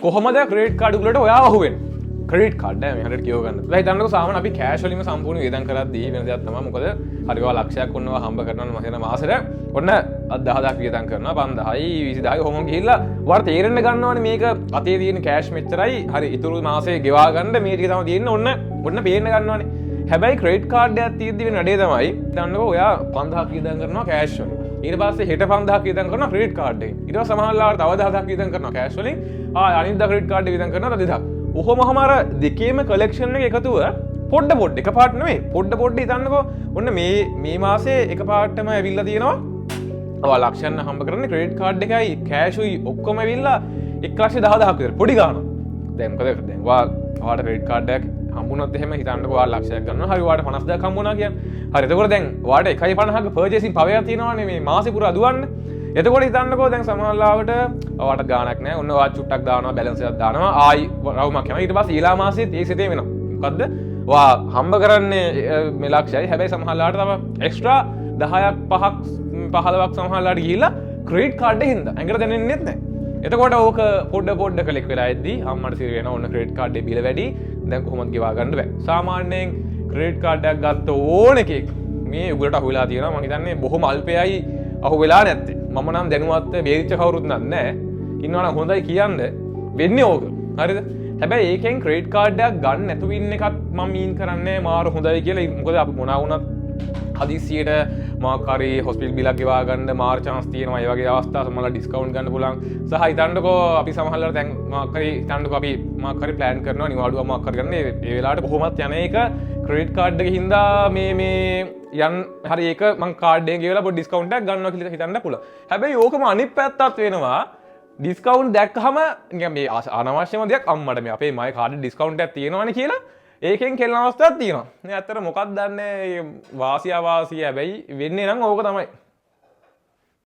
කොහොමද credit card වලට ඔයා අහුවෙන්නේ? ක්‍රෙඩිට් කාඩ් මේ හරියට කියව ගන්න. දැන් හිතන්නකෝ සාමාන්‍ය අපි කෑෂ් වලින්ම සම්පූර්ණ වියදම් කරද්දී වෙන දෙයක් තමයි මොකද හරියවා ලක්ෂයක් වුණා හම්බ කරනවා මම හිතන මාසෙට ඔන්න 10000ක් වියදම් කරනවා 5000යි 20000යි කොහොම ගිහිල්ලා වාට තේරෙන්න ගන්නවනේ මේක අතේ තියෙන කෑෂ් මෙච්චරයි හරි ඉතුරු මාසේ ගෙවා ගන්න මේ ටික තමයි තියෙන්නේ ඔන්න පේන්න ගන්නවනේ. හැබැයි ක්‍රෙඩිට් කාඩ් එකක් තියෙද්දි වෙන වැඩේ තමයි හිතන්නකෝ ඔයා 5000ක් වියදම් කරනවා කෑෂ් වලින්. ඊට පස්සේ හෙට 5000ක් වියදම් කරනවා ක්‍රෙඩිට් කාඩ් එකෙන්. ඊට පස්සේ සමහරවල්ලාට තව 10000ක් වියදම් කරනවා කෑෂ් වලින්. අනිත් ක්‍රෙඩිට් කාඩ් එක වියදම් කරනවා තව 2000ක්. ඔහොමම අර දෙකේම කලෙක්ෂන් එක එකතුව පොඩ්ඩ එකපාරට නෙමෙයි පොඩ්ඩ හිතන්නකෝ ඔන්න මේ මාසේ එකපාරටම ඇවිල්ලා තියෙනවා ඔයා ලක්ෂයන් හම්බ කරන්නේ ක්‍රෙඩිට් කාඩ් එකයි කෑෂුයි ඔක්කොම ඇවිල්ලා 1,10,000ක් විතර පොඩි ගාණක්. දැන් මොකද දැන් ඔයාට ක්‍රෙඩිට් කාඩ් එකක් හම්බුනොත් එහෙම හිතන්නකෝ ඔයා ලක්ෂයක් ගන්නවා හරි ඔයාට 50,000ක් හම්බුණා කියන්නේ. හරි එතකොට දැන් ඔයාට 1.50ක පර්චේසින් පවයක් තියෙනවානේ මේ මාසේ පුරා දුවන්න. එතකොට හිතන්නකෝ දැන් සමහරවිට ඔයාට ගාණක් නැහැ. ඔන්න ඔයා චුට්ටක් දානවා බැලන්ස් එකක් දානවා ආයි රවුමක් යනවා. ඊට පස්සේ ඊළඟ මාසෙත් ඒ සිතේ වෙනවා. මොකද්ද? ඔයා හම්බ කරන්නේ මේ ලක්ෂයයි. හැබැයි සමහරවිට තව එක්ස්ට්‍රා 10ක් 5ක් 15ක් සමහරවිට ගිහිල්ලා ක්‍රෙඩිට් කාඩ් එකෙන් හින්දා ඇඟට දැනෙන්නේ නැහැ. එතකොට ඕක පොඩ්ඩ කලෙක් වෙලා එද්දි අම්මට සිර වෙනවා ඔන්න ක්‍රෙඩිට් කාඩ් එකේ බිල වැඩි. දැන් කොහොමද ගෙවා ගන්න බෑ. සාමාන්‍යයෙන් ක්‍රෙඩිට් කාඩ් එකක් ගත්ත ඕන එකෙක් මේ උගලට අහු වෙලා තියෙනවා. මම හිතන්නේ බොහොම අල්පයයි අහු වෙලා නැත්තේ. මම නම් දැනුවත් බේරිච්ච කවුරුත් නැහැ. ඉන්නවනම් හොඳයි කියන්න වෙන්නේ ඕක. හරිද? හැබැයි ඒකෙන් ක්‍රෙඩිට් කාඩ් එකක් ගන්න නැතුව ඉන්න එකත් මම මීන් කරන්නේ මාර හොඳයි කියලා. මොකද අපි මොනවා වුණත් හදිස්සියට මාක් හරි හොස්පිටල් බිලක් ගෙවා ගන්න මාර chance තියෙනවා. ඒ වගේ අවස්ථා සමහරවල් ඩිස්කවුන්ට් ගන්න පුළුවන්. සහ හිතන්නකෝ අපි සමහරවල් දැන් මාක් හරි හිතන්නකෝ අපි මාක් හරි ප්ලෑන් කරනවා නිවාඩුවක් මාක් හරි ගන්න. ඒ වෙලාවට කොහොමත් යන එක ක්‍රෙඩිට් කාඩ් එකකින් හින්දා මේ යන් හරි ඒක මං කාඩ් එකෙන් ගෙවලා පොඩි ඩිස්කවුන්ට් එකක් ගන්නවා කියලා හිතන්න පුළුවන්. හැබැයි ඕකම අනිත් පැත්තත් වෙනවා. ඩිස්කවුන්ට් දැක්කහම නිකන් මේ අනවශ්‍යම දෙයක් අම්මට මේ අපේ මගේ කාඩේ ඩිස්කවුන්ට් එකක් තියෙනවනේ කියලා ඒකෙන් කෙල්ලන අවස්ථාවක් තියෙනවා. මේ ඇත්තට මොකක්ද දන්නේ වාසිය හැබැයි වෙන්නේ නම් ඕක තමයි.